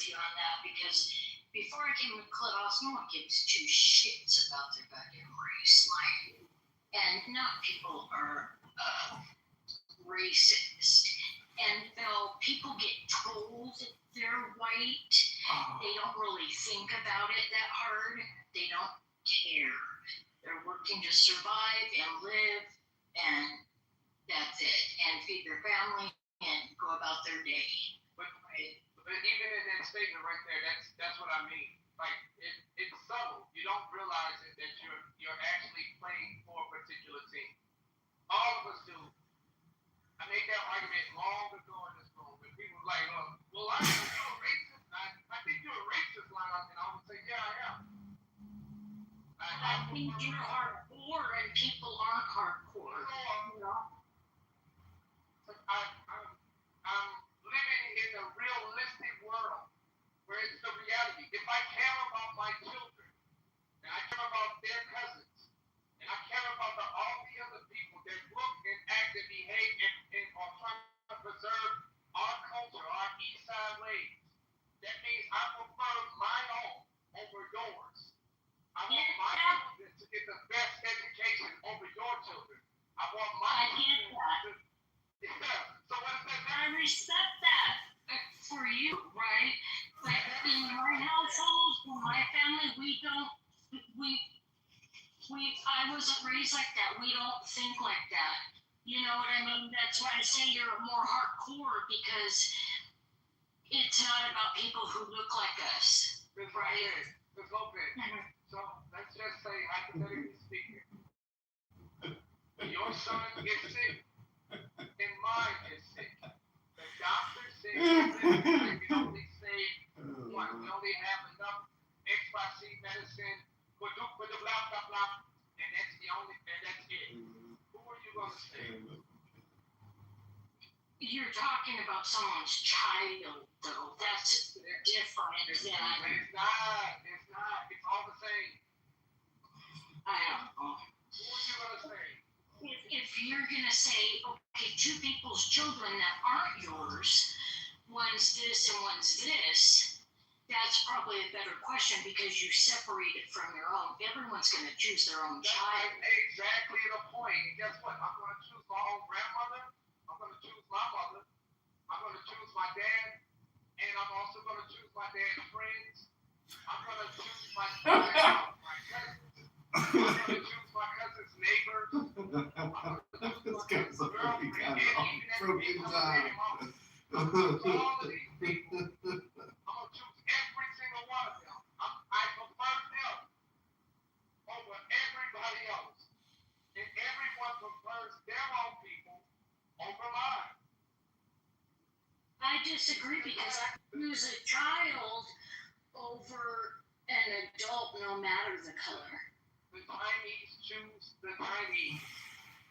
with you on that because before I came to Clubhouse, no one gives two shits about their goddamn race. Like, and not people are racist. And though people get told they're white, they don't really think about it that hard. They don't care. They're working to survive and live, and that's it. And feed their family and go about their day. But even in that statement right there, that's what I mean. Like it's subtle. You don't realize it that you're actually playing for a particular team. All of us do. I made that argument long ago in this room, and people were like, well, I think you're a racist. I think you're a racist, line, and I would say, yeah, I am. I think you're hardcore, and people aren't hardcore. You know? I'm living in a realistic world where it's the reality. If I care about my children, and I care about their cousins, and I care about all the other people that look and act and behave and are trying to preserve our culture, our East Side ways, that means I prefer my own over yours. I want my children to get the best education over your children. I want my children to... Yeah. So what does that mean? I respect that for you, right? But in my household, in my family, I wasn't raised like that. We don't think like that. You know what I mean? That's why I say you're more hardcore because it's not about people who look like us, right? It's open. So let's just say, hypothetically speaking, your son gets sick and mine is sick. The doctor says we only save one. We only have enough XYZ medicine for the blah blah blah, and that's it. Who are you gonna save? You're talking about someone's child, though. That's different than. It's not. It's all the same. I don't know. Who are you gonna save? If you're gonna say, okay, two people's children that aren't yours, one's this and one's this, that's probably a better question because you separate it from your own. Everyone's gonna choose their own child. Exactly the point. And guess what? I'm gonna choose my own grandmother. I'm gonna choose my mother. I'm gonna choose my dad, and I'm also gonna choose my dad's friends. I'm gonna choose my cousins. I'm gonna choose my cousin's neighbors. I'm gonna choose my cousin's girlfriend. All of these people, I'm gonna choose every single one of them. I prefer them over everybody else. And everyone prefers their own people over mine. I disagree because I choose a child over an adult no matter the color. The Chinese choose the Chinese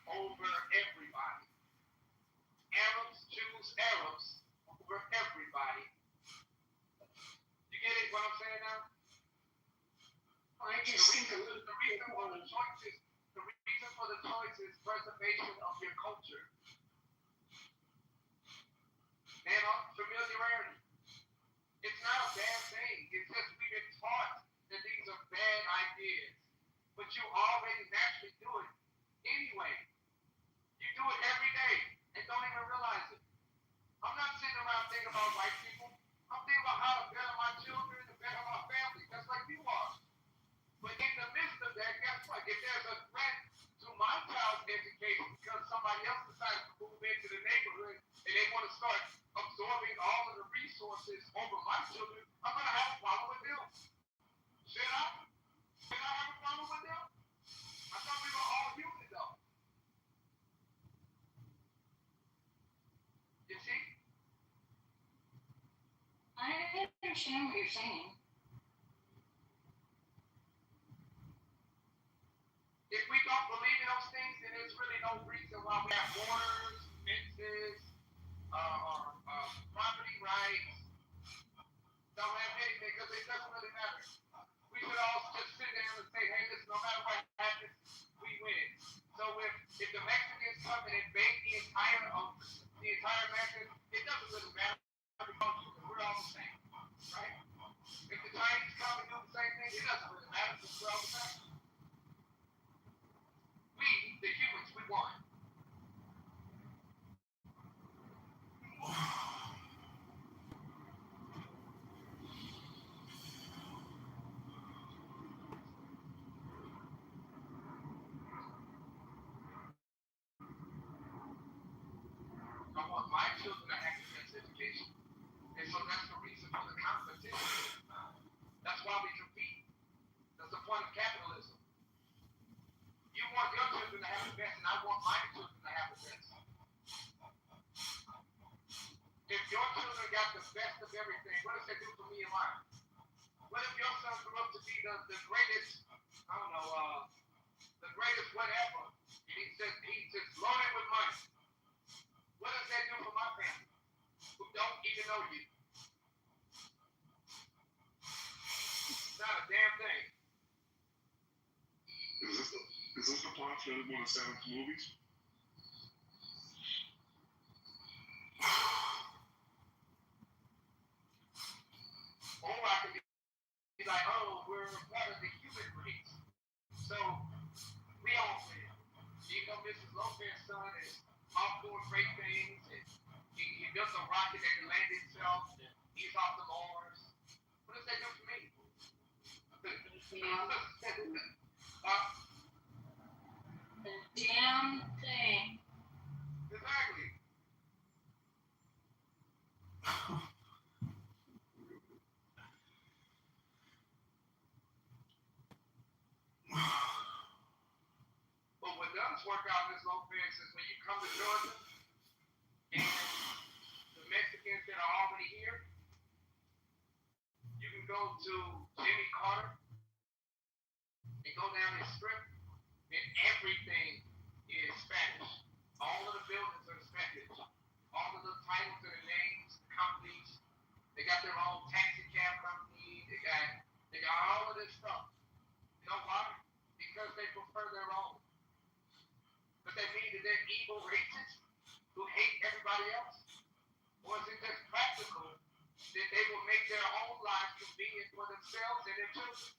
over everybody. Arabs choose Arabs over everybody. You get it? What I'm saying now? I just think the reason for the choice is preservation of your culture. And familiarity. It's not a bad thing. It's just we've been taught that these are bad ideas. But you already naturally do it anyway. You do it every day and don't even realize it. I'm not sitting around thinking about white people. I'm thinking about how to better my children and better my family, just like you are. But in the midst of that, guess what? If there's a threat to my child's education because somebody else decides to move into the neighborhood and they want to start absorbing all of the resources over my children, I'm going to have a problem with them. Should I? Should I have a problem with them? I thought we were all human, though. You see? I understand what you're saying. If we don't believe in those things, then there's really no reason why we have borders, fences, property rights. Don't have anything because it doesn't really matter. We should all just sit down and say, hey, listen, no matter what happens, we win. So if the Mexicans come and invade the entire America, it doesn't really matter because we're all the same, right? children to have the best education. And so that's the reason for the competition. That's why we compete. That's the point of capitalism. You want your children to have the best, and I want my children to have the best. If your children got the best of everything, what does that do for me and mine? What if your son grew up to be the greatest, I don't know, the greatest whatever, and he's just loaded with money? What does that do for my family, who don't even know you? Not a damn thing. Is this the plot for one of Sam's movies? Or I can be like, oh, we're part of the human race. So we all fail. You know, Mrs. Lopez's son is off doing great things, and he built a rocket that can land himself, and he's off the Mars. What does that do for me? The damn thing. Exactly. But what does work out in this Lopez is when you come to Georgia and the Mexicans that are already here, you can go to Jimmy Carter and go down the strip, and everything is Spanish. All of the buildings are Spanish. All of the titles and the names, the companies, they got their own taxi cab company. They got all of this stuff. You know why? Because they prefer their own. But that means that they're evil racists who hate everybody else? Or is it just practical that they will make their own lives convenient for themselves and their children?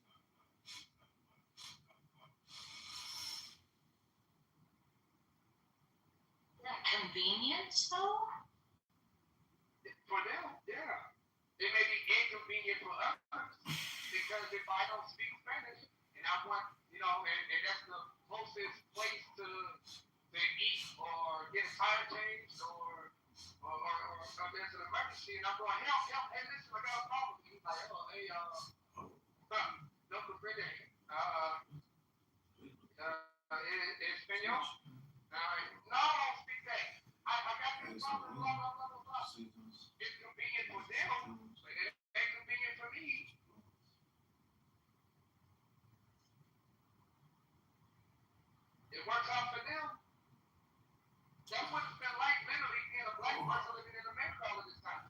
That convenience, though? For them, yeah. It may be inconvenient for others because if I don't speak Spanish and I want, and that's the closest place to eat or get a tire changed or there's an emergency and I'm going, help, hey, listen, I got a problem. He's like, oh, hey, no comprende. Espanol? No, I don't speak that. I got this problem, blah, blah, blah, blah, blah. It's convenient for them, but it ain't convenient for me. It works out for them. That's what it's been like literally being a black person living in America all of this time.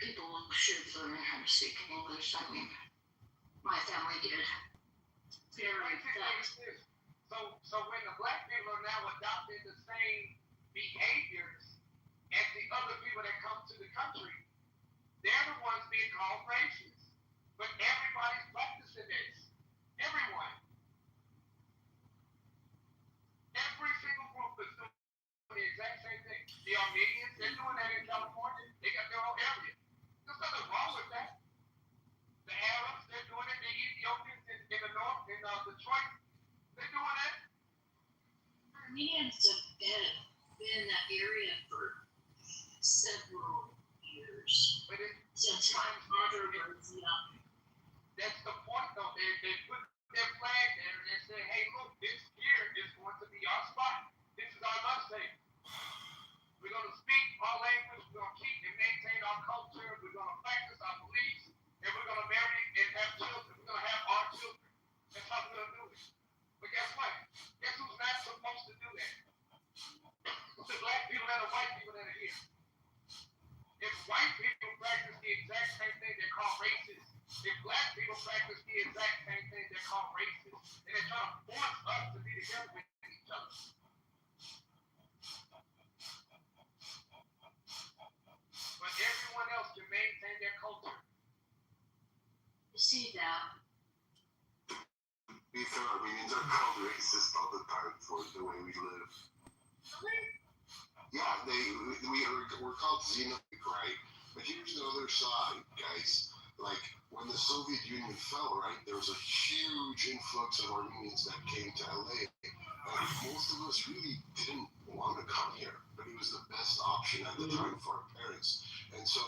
People should learn how to speak English. I mean, my family did. Very fast. So when the black people are now adopting the same behaviors as the other people that come to the country, they're the ones being called racist. But everybody's practicing this. Everyone. Every single group is doing the exact same thing. The Armenians, they're doing that in California. They got their own area. There's nothing wrong with that. The Arabs, they're doing it. The Ethiopians in the north, in Detroit, they're doing that. Armenians have been in that area for several years. But Since my mother was young. That's the point, though. They put their flag there and they say, hey, look, this here is going to be our spot. This is our love state. We're going to speak our language. We're going to keep and maintain our culture. We're going to practice our beliefs. And we're going to marry and have children. We're going to have our children. That's how we're going to do it. But guess what? Guess who's not supposed to do that? It's the black people and the white people that are here. If white people practice the exact same thing, they're called racist. If black people practice the exact same thing, they're called racist. And they're trying to force us to be together with each other. But everyone else can maintain their culture. You see that? We feel Armenians are called racist all the time for the way we live. Yeah, we're called xenophobic, right? But here's the other side, guys. Like, when the Soviet Union fell, right, there was a huge influx of Armenians that came to LA. And most of us really didn't want to come here, but it was the best option at the time for our parents. And so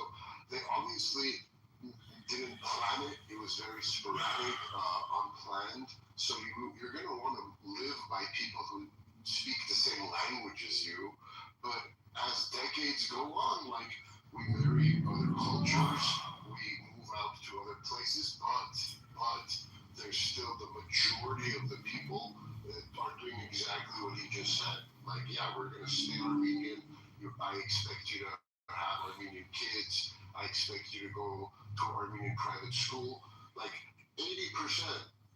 they obviously didn't plan it. It was very sporadic, unplanned. So you're going to want to live by people who speak the same language as you. But as decades go on, like we marry other cultures, we move out to other places, but there's still the majority of the people that are doing exactly what he just said. Like, yeah, we're going to stay Armenian. I expect you to have Armenian kids. I expect you to go to Armenian private school. Like 80%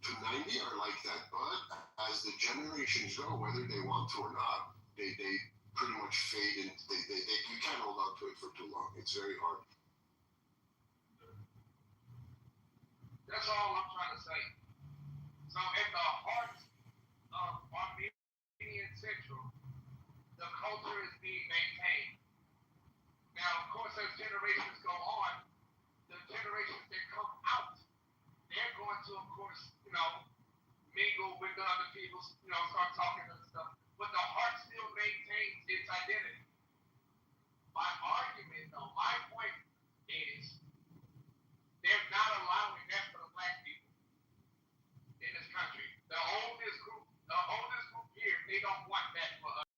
to 90 are like that. But as the generations go, whether they want to or not, they pretty much fade and you can't hold on to it for too long. It's very hard. That's all I'm trying to say. So at the heart of Armenian Central, the culture is being maintained. Now, of course, as generations go on, the generations that come out, they're going to, of course, mingle with the other people, start talking and stuff. But the heart still maintains its identity. My argument, though, my point is they're not allowing that for the black people in this country. The oldest group here, they don't want that for us.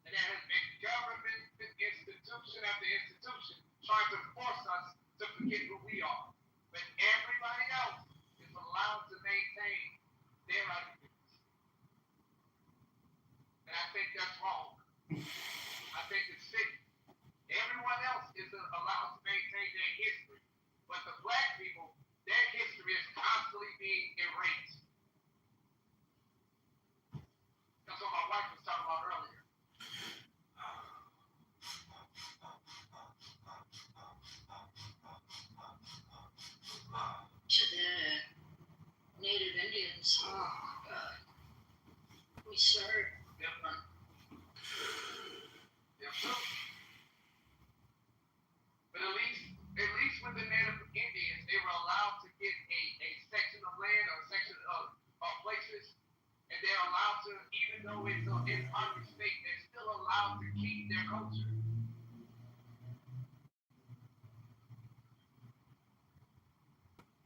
And there has been government, institution after institution, trying to force us to forget who we are. But everybody else is allowed to maintain their identities. And I think that's wrong. I think it's sick. Everyone else is allowed to maintain their history. But the black people, their history is constantly being erased. That's what my wife was talking about earlier. To the Native Indians, oh God, we serve different. Yeah, sure. But at least with the Native Indians, they were allowed to get a section of land or a section of places, and they're allowed to, even though it's an impoverished state, they're still allowed to keep their culture.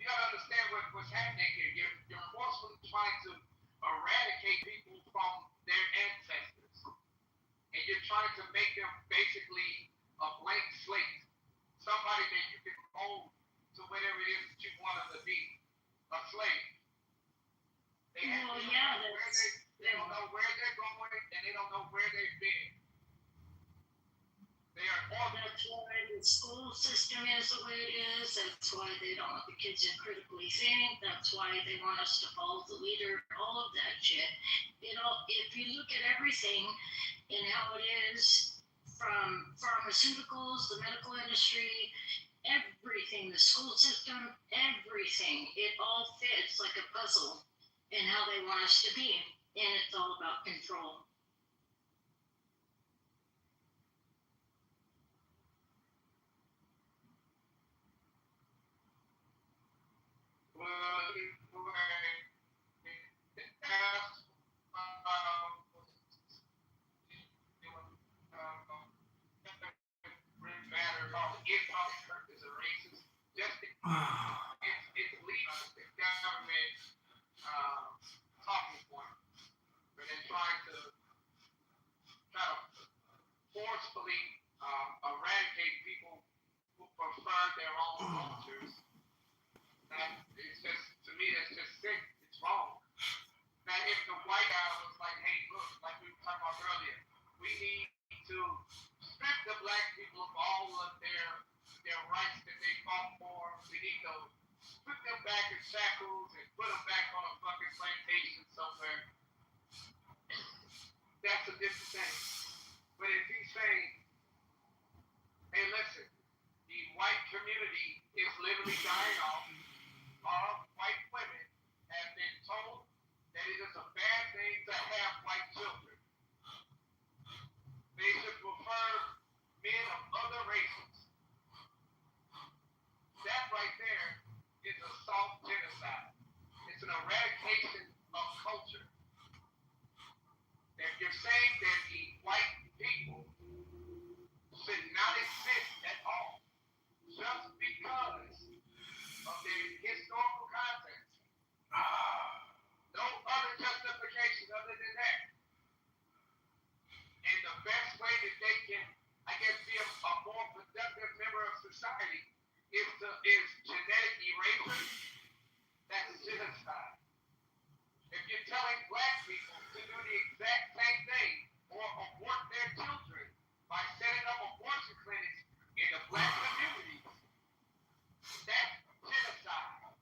You gotta understand what's happening here. You're forcefully trying to eradicate people from their ancestors, and you're trying to make them basically a blank slate. Somebody that you can mold to whatever it is that you want them to be, a slave. They don't know where they're going, and they don't know where they've been. They are That's why the school system is the way it is. That's why they don't let the kids to critically think. That's why they want us to follow the leader. All of that shit. If you look at everything and how it is, from pharmaceuticals, the medical industry, everything, the school system, everything, it all fits like a puzzle in how they want us to be. And it's all about control. It's leading the government talking point, but they're trying to forcefully eradicate people who prefer their own cultures. It's just, to me, that's just sick. It's wrong. Now, if the White House was like, hey, look, like we were talking about earlier, we need to strip the black people of all of their rights that they fought for. We need to put them back in shackles and put them back on a fucking plantation somewhere. That's a different thing. But if he's saying, hey, listen, the white community is literally dying off, all white women have been told that it is a bad thing to have white children. They should prefer men of other races. That right there is a soft genocide. It's an eradication of culture. is genetic erasure, that's genocide. If you're telling black people to do the exact same thing or abort their children by setting up abortion clinics in the black communities, that's genocide.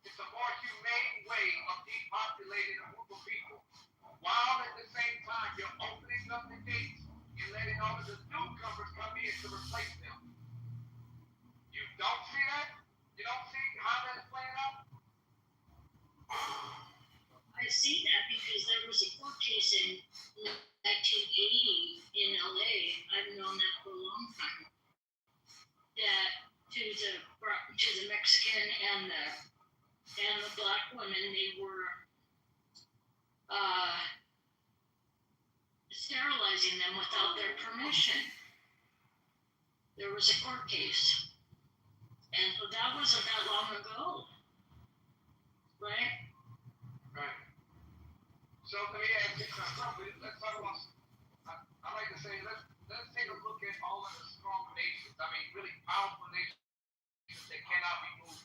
It's a more humane way of depopulating a group of people, while at the same time you're opening up the gates and letting all of the newcomers come in to replace them. You don't see that? You don't see how that's playing out? I see that because there was a court case in 1980 in LA. I've known that for a long time. That to the Mexican and the black women, they were sterilizing them without their permission. There was a court case, and so that wasn't that long ago, right? Right. So let me ask you something. Let's talk about. I like to say let's take a look at all of the strong nations. I mean, really powerful nations that cannot be moved.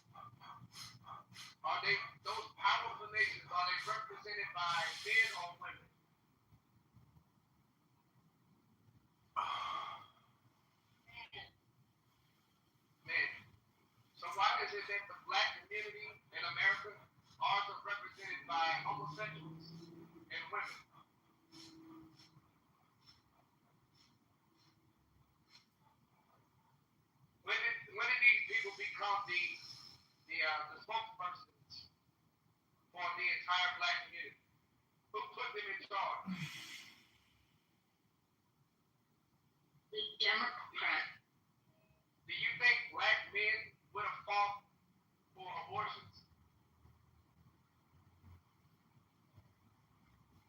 Are they those powerful nations? Are they represented by men or women? Men. So why is it that the black community in America are represented by homosexuals and women? When did these people become the spokespersons for the entire black community? Who put them in charge? The Democrat. Do you think black men would have fought for abortions?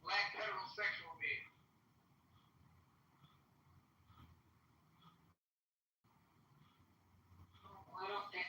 Black heterosexual men. I don't think.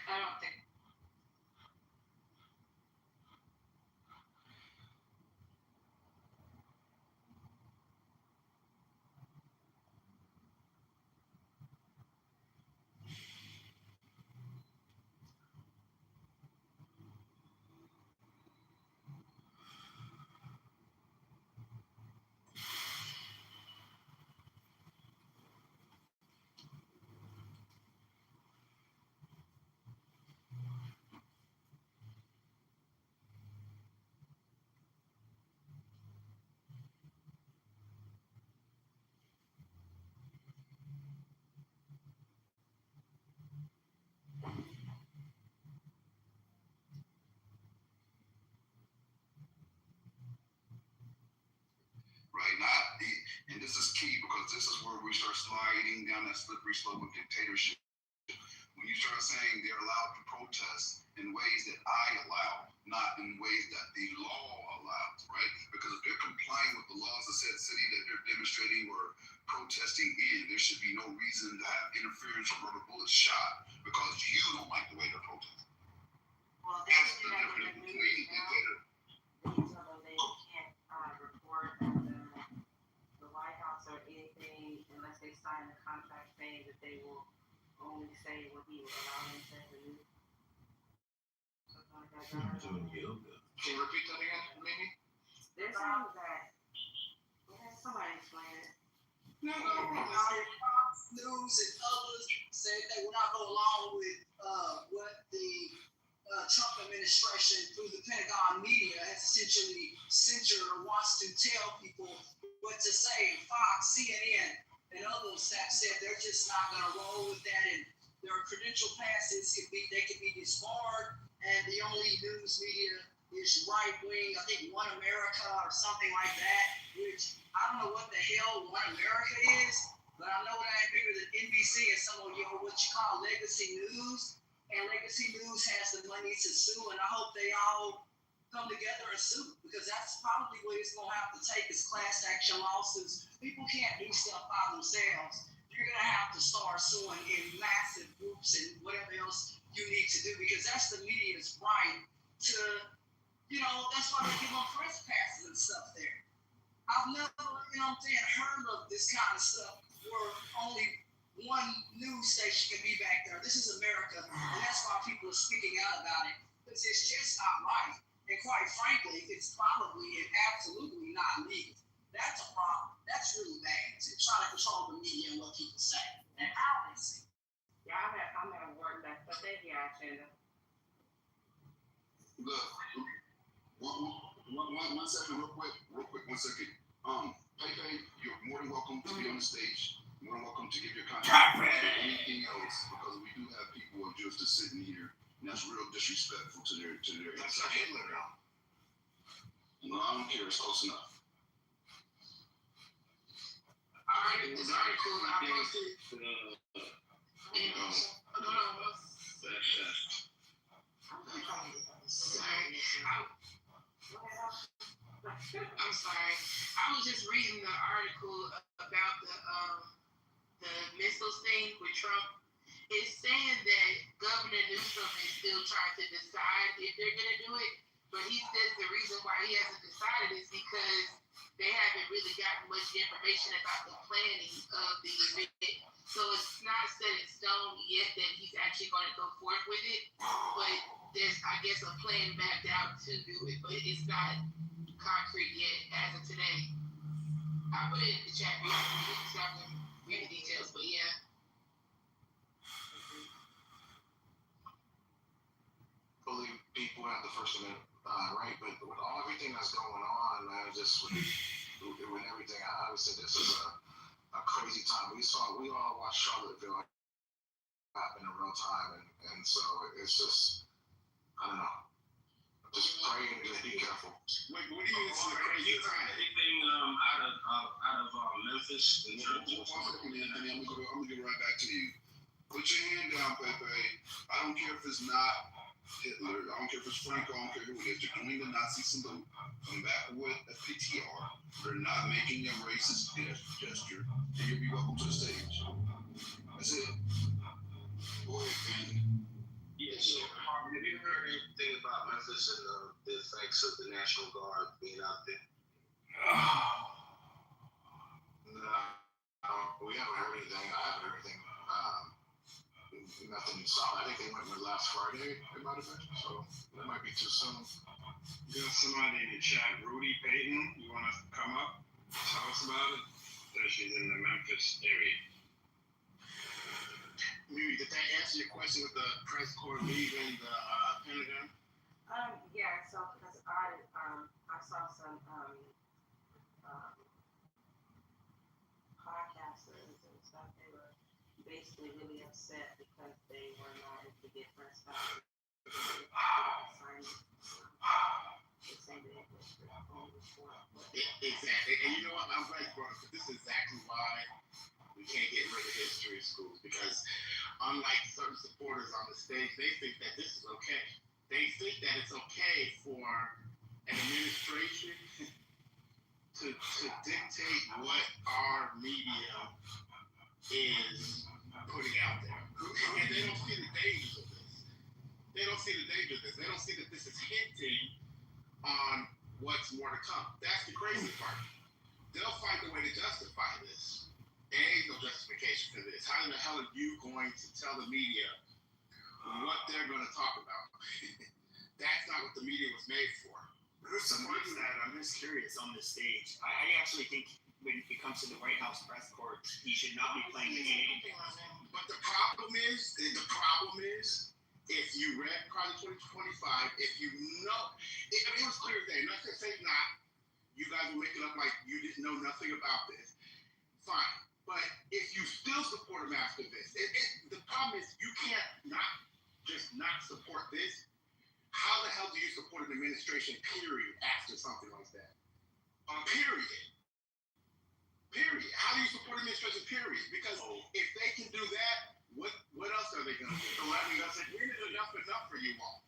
Right? And this is key because this is where we start sliding down that slippery slope of dictatorship. When you start saying they're allowed to protest in ways that I allow, not in ways that the law allows, right? Because if they're complying with the laws of said city that they're demonstrating or protesting in, there should be no reason to have interference or rubber bullets shot because you don't like the way they're protesting. Well, that's the difference between dictator. They can't report at the White House or anything unless they sign the contract saying that they will only say what he will allow them to say to you. Something like that. Can you repeat that again, Mimi? They're saying that. Somebody explain it. Fox News and others said they will not go along with what the Trump administration through the Pentagon media has essentially censored or wants to tell people what to say. Fox, CNN, and others have said they're just not going to roll with that, and their credential passes could be disbarred, and the only news media is right wing. I think One America or something like that, which I don't know what the hell One America is, but I know it ain't bigger than NBC and some of your what you call legacy news. And Legacy News has the money to sue, and I hope they all come together and sue, because that's probably what it's going to have to take is class action lawsuits. People can't do stuff by themselves. You're going to have to start suing in massive groups and whatever else you need to do, because that's the media's right to, that's why they give them press passes and stuff there. I've never, heard of this kind of stuff where only one news station can be back there. This is America, and that's why people are speaking out about it, because it's just not right. And quite frankly, it's probably and absolutely not legal. That's a problem. That's really bad. To try to control the media and what people say and how they say. Yeah, I'm at work that, but thank you, Ashenda. Look, one second, real quick, 1 second. Pepe, you're more than welcome to be on the stage. More than welcome to give your contribution or anything else, because we do have people who are just sitting here, and that's real disrespectful to their. That's a Hitler now. No, I don't care. It's close enough. Alright, this article I posted. I'm sorry. I was just reading the article about the missiles thing with Trump. It's saying that Governor Newsom is still trying to decide if they're going to do it, but he says the reason why he hasn't decided is because they haven't really gotten much information about the planning of the event. So it's not set in stone yet that he's actually going to go forth with it, but there's, I guess, a plan mapped out to do it, but it's not concrete yet as of today. I put it in the chat for y'all to read it, so I can read the details, but yeah. Believe people have the First Amendment right, but with everything that's going on, man, just with everything, I would say this is a crazy time. We all watched Charlottesville happen in real time, and so it's just, I don't know. Just pray and just be careful. Wait, what do you mean it's a crazy time? Anything out of Memphis? I'm gonna get right back to you. Put your hand down, Pepe. I don't care if it's not Hitler. I don't care if it's Franco. I don't care who it is. They're doing the Nazi salute. Come back with a PTR. They're not making a racist gesture. And you'll be welcome to the stage. That's it. Go ahead, man. Yeah, so have you heard anything about Memphis and the effects of the National Guard being out there? No, we haven't heard anything. I haven't heard anything. Nothing solid. I think they went with last Friday, it might have been. So that might be too soon. You got somebody in the chat, Rudy Payton. You want to come up? Tell us about it. So she's in the Memphis area. Mimi, did that answer your question with the press corps leaving the Pentagon? Yeah. So because I saw some podcasters and stuff. They were basically really upset because they were not able to get press back. Exactly. And you know what? I'm glad you brought it up. This is exactly why we can't get rid of history in schools, because unlike certain supporters on the stage, they think that this is okay. They think that it's okay for an administration to dictate what our media is putting out there. And they don't see the dangers of this. They don't see the danger of this. They don't see that this is hinting on what's more to come. That's the crazy part. They'll find a way to justify this. There ain't no justification for this. How in the hell are you going to tell the media what they're going to talk about? That's not what the media was made for. Who supports that? I'm just curious on this stage. I actually think when it comes to the White House press corps, he should not be playing the game. But the problem is, if you read Project 2025, if you know, it was clear as day. Not to say not, you guys were making up like you didn't know nothing about this. Fine. But if you still support him after this, the problem is you can't not support this. How the hell do you support an administration, period, after something like that? Period. How do you support an administration, period? Because if they can do that, what else are they going to do? The left doesn't, when is enough for you all?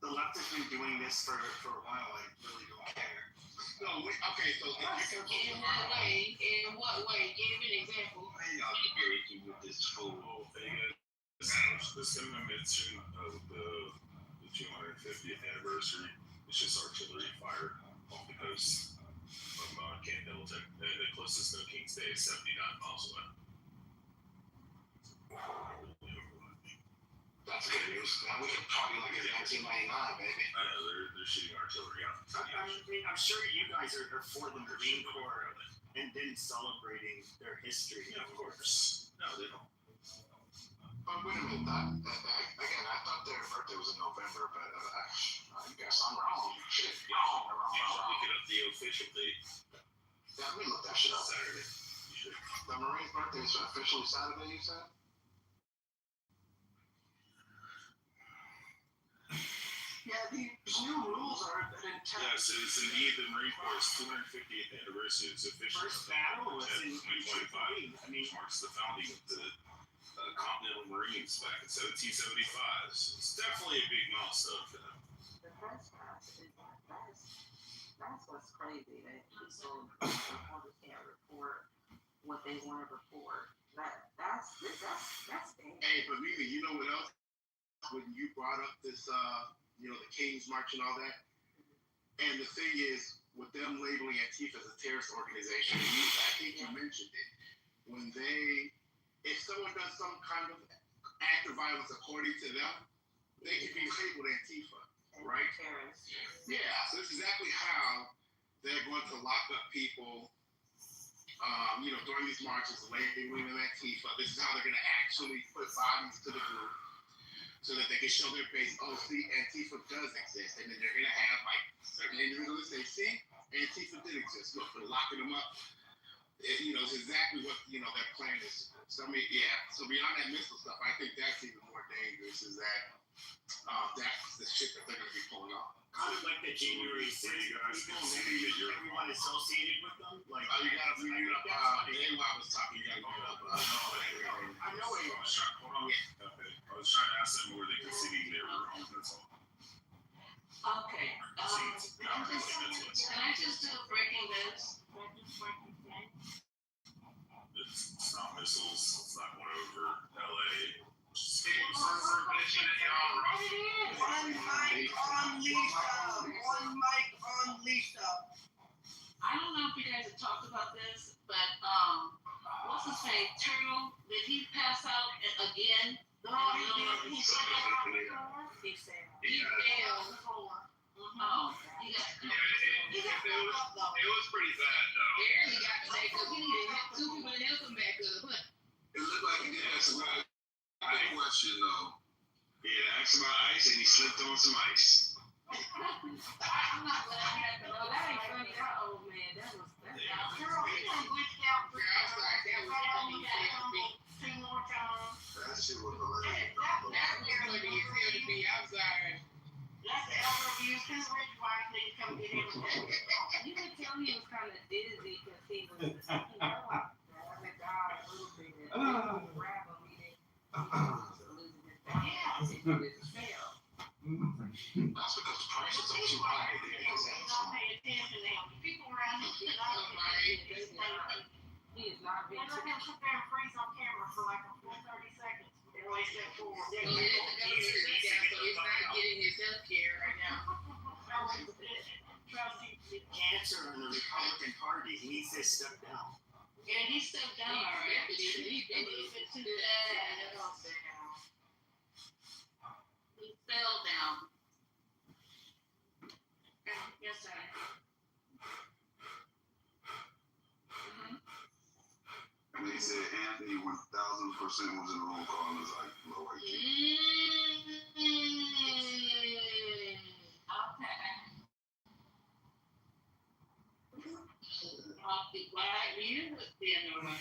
The left has been doing this for a while. I really don't care. So, okay, so if you can... In what way? Give me an example. Y'all engaging with this whole thing. This commemoration of the 250th anniversary, it's just artillery fire off the coast from Camp Pendleton. And the closest to Kings Bay is 79 miles away. That's good news. Now we can party like it's 1999, baby. I know they're shooting artillery out. I'm sure you guys are for the Marine Corps and then celebrating their history. Yeah, of course. No, they don't. But wait a minute, again, I thought their birthday was in November, but I guess I'm wrong. Shit, wrong. Look it up the official date. Yeah, let me look that shit up. Saturday. You should. The Marine birthday is officially Saturday, you said? Yeah, these new rules are an intense. Yes, it's indeed the Marine Corps' 250th anniversary. It's official. First battle was in 2025, I mean, which marks the founding of the Continental Marines back in 1775. So it's definitely a big milestone for them. The first class is that's what's crazy that people reporters can't report what they want to report. That's dangerous. Hey, but Mimi, you know what else? When you brought up this, the King's March and all that, and the thing is, with them labeling Antifa as a terrorist organization, I think you mentioned it, if someone does some kind of act of violence according to them, they can be labeled Antifa, right? Terrorists. Yeah, so this is exactly how they're going to lock up people, during these marches, labeling them Antifa. This is how they're going to actually put bodies to the group so that they can show their base, oh, see, Antifa does exist. And then they're going to have, certain individuals say, see, Antifa did exist. Look, we're locking them up. It's exactly what, their plan is. So, so beyond that missile stuff, I think that's even more dangerous, is that that's the shit that they're going to be pulling off. kind of like the January 6th people, maybe everyone associated with them. Like, You gotta bring it up. While I was talking, you gotta bring it up. I know it I was trying, hold on. Okay. I was trying to ask them where they conceding they were wrong. That's all. Okay, can I just do a breaking news? It's not missiles. It's not going over LA. On Lisa. I don't know if you guys have talked about this, but what's his name? Turtle, did he pass out again? No, he said He failed. Oh, he got It was pretty bad though. barely got back up. He needed to hit 2 people to help him back up. It looked like he did have some good question though. Yeah, asked about ice and he slipped on some ice. I'm not glad I had to know. That ain't funny. That old man, that's Girl, he done glitched out for two more times. That shit was hilarious. That's funny as hell to me. I'm sorry. That's elder abuse. His rich wife need to come get him. You could tell he was kind of dizzy because he was, like, grabbing the guy a little bit. And grab him, he was losing his balance. He just fell. That's because prices are too high. He's not paying attention to him. The people around him should not be paying attention. He is not being. They let him sit there and freeze on camera for like a full 30 seconds. And they step forward. So it's not getting his health care right now. cancer in the Republican Party. He needs to step down. And he stepped down already. He fell down. Yes, sir. And they said Anthony 1000% was in the room calling us like low IQ. Okay. I'll be glad you would be in the room.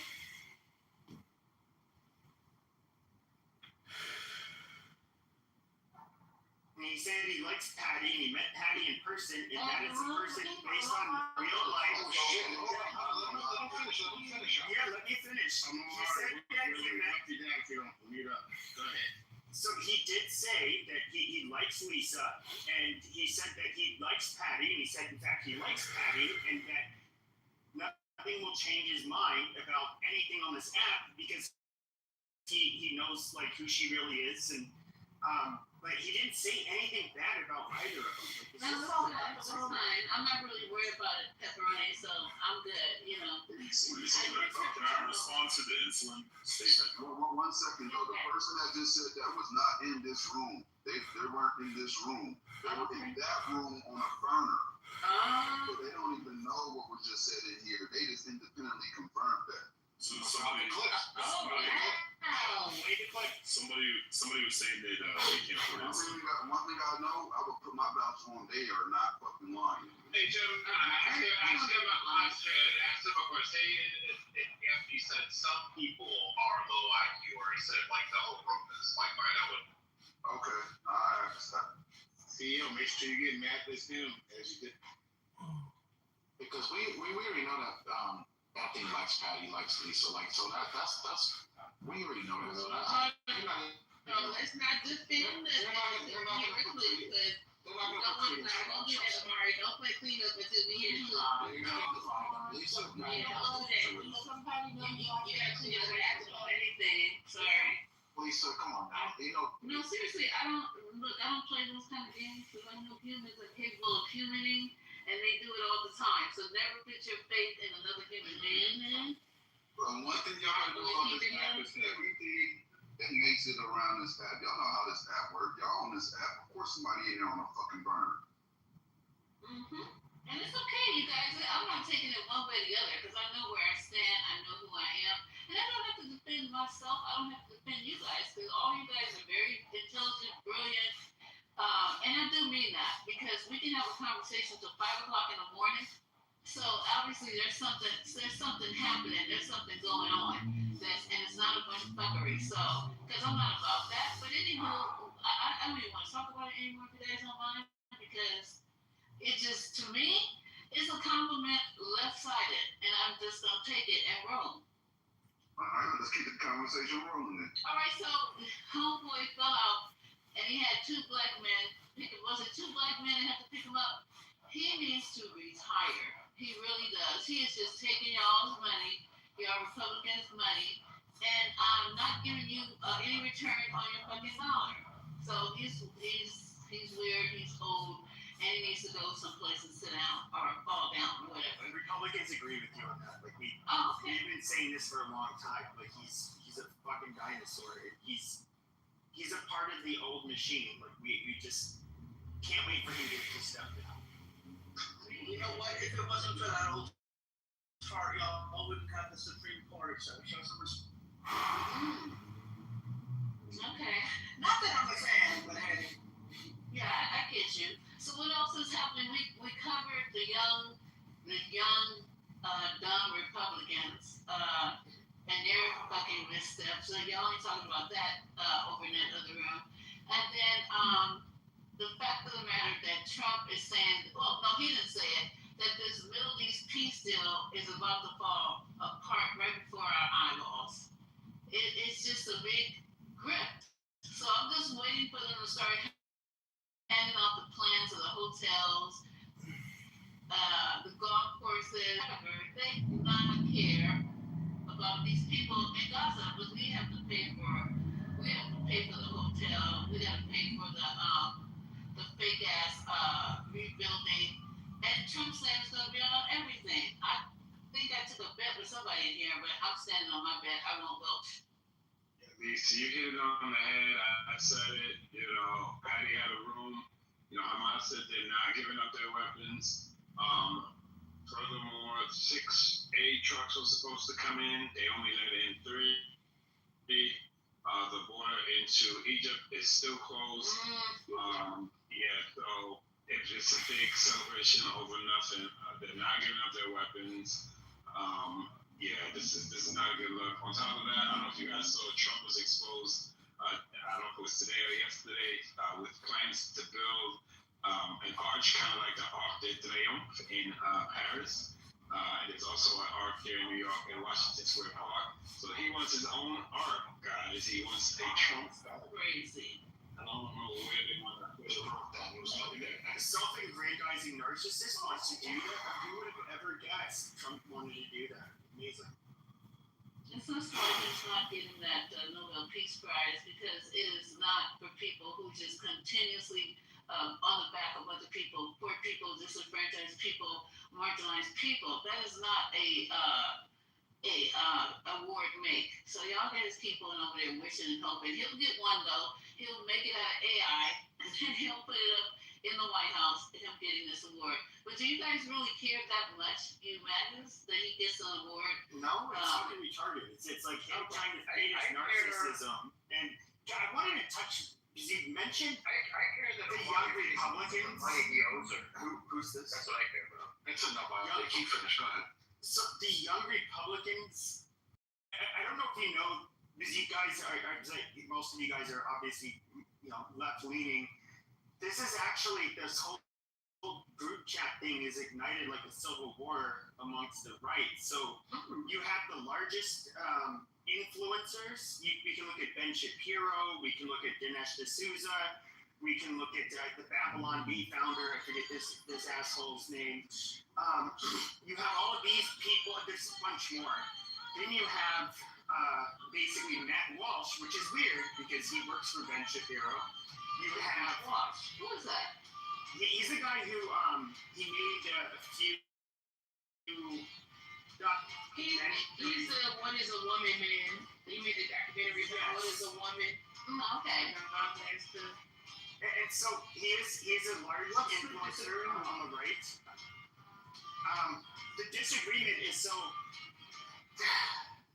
And he said he likes Patty, and he met Patty in person, and that is a person based on real life. Yeah, let me finish. He said that he met. Go ahead. So he did say that he likes Lisa, and he said that he likes Patty, and he said, in fact, he likes Patty, and that nothing will change his mind about anything on this app because he knows like who she really is, and But he didn't say anything bad about either of them. Like, it's No, just- that's fine. I'm not really worried about it, pepperoni, so I'm good, you know. What do you say about that? Can I respond to the insulin statement? One second though, the person that just said that was not in this room. They weren't in this room. They were in that room on a burner. So they don't even know what was just said in here. They just independently confirmed that. So somebody was saying that they can't put insulin. One thing I know, I would put my vouch on. They are not fucking lying. Hey Jim, I should ask him a question. If he said some people are low IQ, or he said like the whole room is like right now. Okay, I understand. CEO, make sure you get mad at him as you did. Because we already know that that thing likes Patty, likes Lisa, like so that's we already know that. So Let's not defend this hypocritically, because no one's not gonna do that, Amari. Don't play cleanup until we hear you. Lisa, Yeah, all day. Somebody know you gotta clean up after anything. Sorry. Lisa, come on now. You know. No, seriously, I don't play those kind of games because I know humans are capable of humaning and they do it all the time. So never put your faith in another human being. One thing y'all gotta do on this app is everything that makes it around this app. Y'all know how this app works. Y'all on this app, of course somebody in there on a fucking burner. And it's okay, you guys. I'm not taking it one way or the other because I know where I stand. I know who I am. And I don't have to defend myself. I don't have to defend you guys because all you guys are very intelligent, brilliant. And I do mean that because we can have a conversation till 5 o'clock in the morning. So obviously there's something happening. There's something going on. And it's not a bunch of fuckery. So, because I'm not about that. But anywho, I don't even want to talk about it anymore if you guys don't mind because it just, to me, is a compliment left-sided. And I'm just going to take it and roll. All right, let's keep the conversation rolling then. All right, so homeboy fell out, and he had two black men. Was it two black men that had to pick him up? He needs to retire. He really does. He is just taking y'all's money, y'all Republicans' money, and I'm not giving you any return on your fucking dollar. So he's weird. He's old. And he needs to go someplace and sit down or fall down or whatever. Republicans agree with you on that. Like we've been saying this for a long time. Like he's a fucking dinosaur. He's a part of the old machine. Like we just can't wait for him to step down. You know what? If it wasn't for that old chart, y'all wouldn't have the Supreme Court. So show some respect. Okay. Not that I'm a fan, but hey. Yeah, I get you. So what else is happening? We covered the young, dumb Republicans, and their fucking missteps. So y'all ain't talking about that over in that other room. And then the fact of the matter that Trump is saying, well, no, he didn't say it, that this Middle East peace deal is about to fall apart right before our eyeballs. It's just a big grip. So I'm just waiting for them to start handing off the plans of the hotels, the golf courses, whatever. They do not care about these people in Gaza, but we have to pay for the hotel, we have to pay for the fake ass rebuilding, and Trump saying it's gonna be on everything. I think I took a bet with somebody in here, but I'm standing on my bet. I won't vote. Lisa, you hit it on the head. I said it. Patty had a room. Hamas said they're not giving up their weapons. Furthermore, 6 aid trucks were supposed to come in. They only let in 3. The border into Egypt is still closed. So it's just a big celebration over nothing. They're not giving up their weapons. This is not a good look. On top of that, I don't know if you guys saw Trump was exposed. I don't know if it was today or yesterday with plans to build an arch, kind of like the Arc de Triomphe in Paris. And there's also an arc here in New York in Washington Square Park. So he wants his own arc, guys. He wants a Trump Crazy. I don't know where they want to put that. It was something that A self-aggrandizing narcissist wants to do that. Who would have ever guessed Trump wanted to do that? Amazing. It's not why he's not getting that Nobel Peace Prize, because it is not for people who just continuously on the back of other people, poor people, disenfranchised people, marginalized people. That is not a award make. So y'all guys keep on over there wishing and hoping. He'll get one though. He'll make it out of AI, and then he'll put it up in the White House, him getting this award. But do you guys really care that much, you Magnus, that he gets an award? No, it's fucking retarded. It's like him trying to feed his narcissism. And God, I wanted to touch, because you mentioned I care that the young Republicans. money he owes her. Who's this? That's what I care about. That's enough. I keep finish. Go ahead. So the young Republicans, I don't know if you know, because you guys are like, most of you guys are obviously, left leaning. This is actually, this whole group chat thing is ignited like a civil war amongst the right. So you have the largest influencers. We can look at Ben Shapiro. We can look at Dinesh D'Souza. We can look at the Babylon Bee founder. I forget this asshole's name. You have all of these people. There's a bunch more. Then you have basically Matt Walsh, which is weird because he works for Ben Shapiro. You have Walsh. Who is that? He's a guy who he made a few. He's the What Is a Woman man. He made the documentary about What Is a Woman. Okay. And so he is a large influencer on the right. The disagreement is so.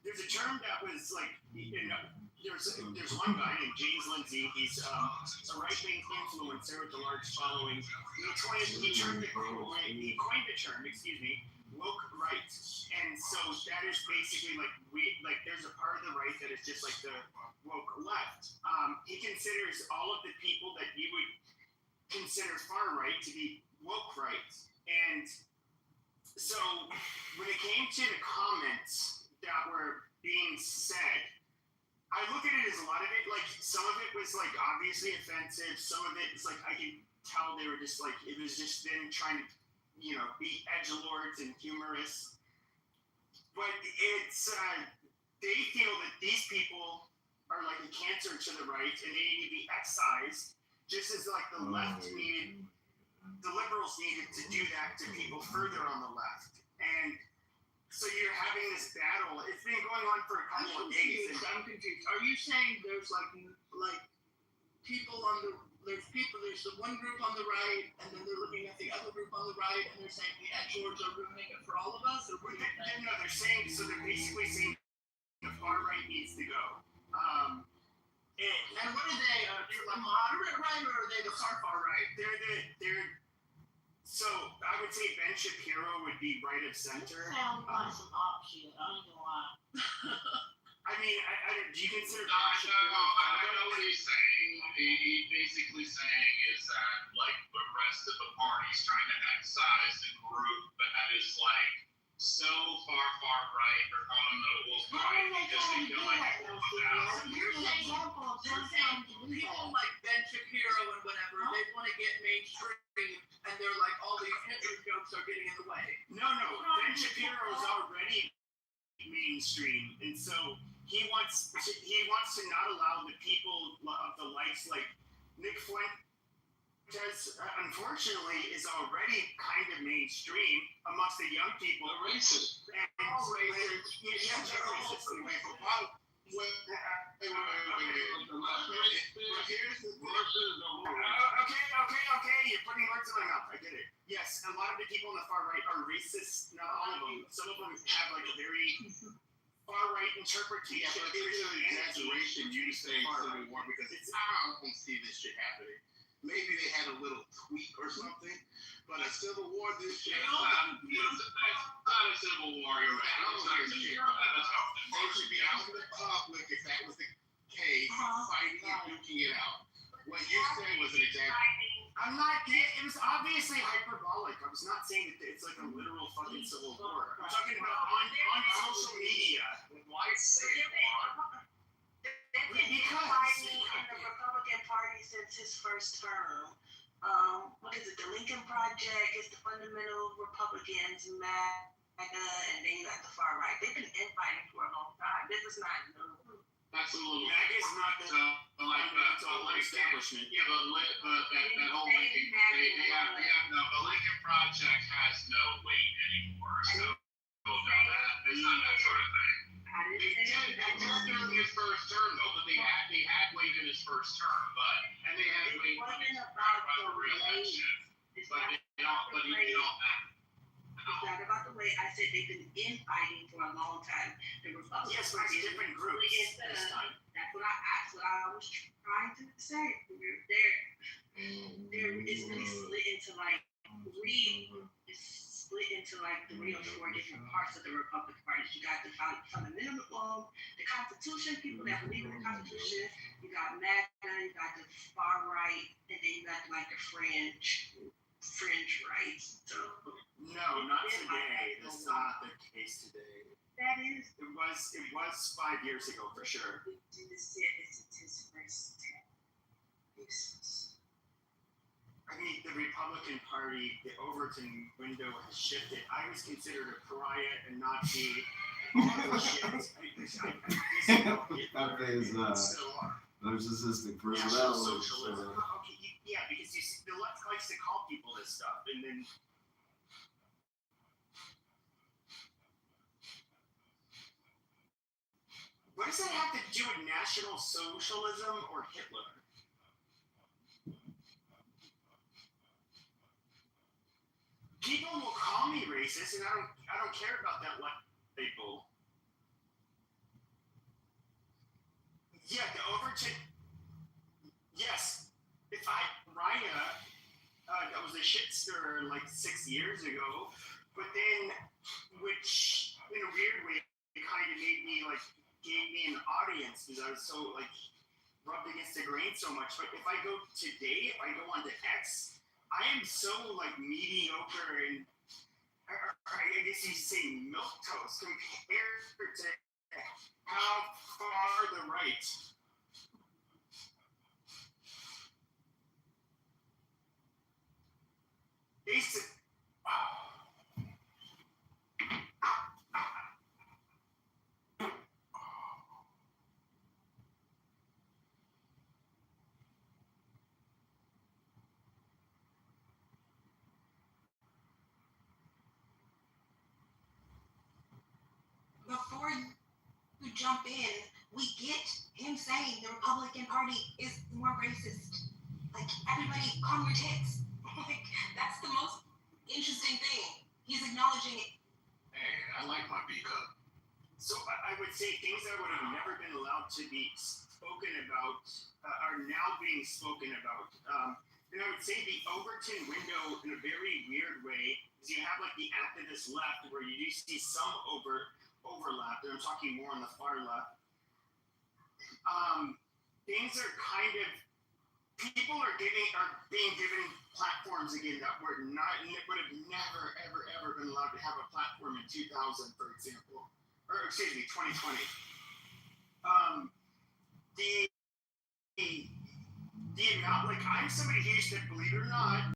There's a term that was like, there's one guy named James Lindsay. He's a right-wing influencer with a large following. He coined the term, woke right. And so that is basically like there's a part of the right that is just like the woke left. He considers all of the people that you would consider far right to be woke right. And so when it came to the comments that were being said, I look at it as a lot of it, like, some of it was, like, obviously offensive. Some of it is, like, I can tell they were just, like, it was just them trying to, be edgelords and humorous. But it's, they feel that these people are, like, a cancer to the right, and they need to be excised, just as, like, the left needed, the liberals needed to do that to people further on the left. And so you're having this battle. It's been going on for a couple of days. I'm confused. Are you saying there's like people there's the one group on the right, and then they're looking at the other group on the right, and they're saying the edgelords are ruining it for all of us? Or what? No, they're saying, so they're basically saying the far right needs to go. And what are they? The moderate right, or are they the far right? They're So I would say Ben Shapiro would be right of center. Sounds like some op shit. I don't know why. I mean, do you consider No, I know what he's saying. He's basically saying is that, like, the rest of the party's trying to excise the group that is, like, so far right or fundamental right because they feel like it will come out. People like Ben Shapiro and whatever, they want to get mainstream, and they're like, all these Hitler jokes are getting in the way. No, Ben Shapiro is already mainstream, and so he wants to not allow the people of the likes like Nick Fuentes, unfortunately, is already kind of mainstream amongst the young people. The racist. All racist. Yeah, they're racist. Okay, you're putting words in my mouth. I get it. Yes, a lot of the people on the far right are racist. Not all of them. Some of them have like a very far right interpretation. Yeah, but it's an exaggeration. You say Civil War because I don't see this shit happening. Maybe they had a little tweak or something, but a Civil War, this shit. It's not a civil war. You're right. I don't hear shit. They should be out in the public if that was the case, fighting and duking it out. What you said was an exaggeration. I'm not. It was obviously hyperbolic. I was not saying that it's like a literal fucking civil war. I'm talking about on social media. Why say it? They've been fighting in the Republican Party since his first term. What is it? The Lincoln Project is the fundamental Republicans. Matt and then you got the far right. They've been infighting for a long time. This is not new. Absolutely. MAGA is not the establishment. Yeah, that whole Lincoln, they have no, the Lincoln Project has no weight anymore. So, it's not that sort of thing. They did during his first term though, but they had weight in his first term, and they had weight when he about the re-election. But you don't. It's not about the way. I said they've been infighting for a long time. The Republicans. Yes, but it's different groups this time. That's what I was trying to say. It's really split into like three or four different parts of the Republican Party. You got the fundamental, the Constitution, people that believe in the Constitution. You got MAGA, you got the far right, and then you got like the fringe rights. So no, not today. That's not the case today. That is. It was 5 years ago for sure. It's his first term. I mean, the Republican Party, the Overton window has shifted. I was considered a pariah and Nazi. That is narcissistic personality. Socialism. Okay, yeah, because the left likes to call people this stuff, and then. What does that have to do with National Socialism or Hitler? People will call me racist, and I don't care about that label. Yeah, the Overton. Yes, if Raya, that was a shit stir like 6 years ago, but then, which in a weird way, it kind of gave me an audience because I was so rubbed against the grain so much. But if I go today, if I go onto X, I am so mediocre and I guess you say milquetoast compared to how far the right. Basic. Before you jump in, we get him saying the Republican Party is more racist. Like, everybody calm your tits. That's the most interesting thing. He's acknowledging it. Hey, I like my B cup. So I would say things that would have never been allowed to be spoken about are now being spoken about. And I would say the Overton window, in a very weird way, is you have the activist left where you do see some overlap. And I'm talking more on the far left. Things are kind of. People are being given platforms again that would have never, ever been allowed to have a platform in 2000, for example, or excuse me, 2020. The amount, I'm somebody who used to, believe it or not,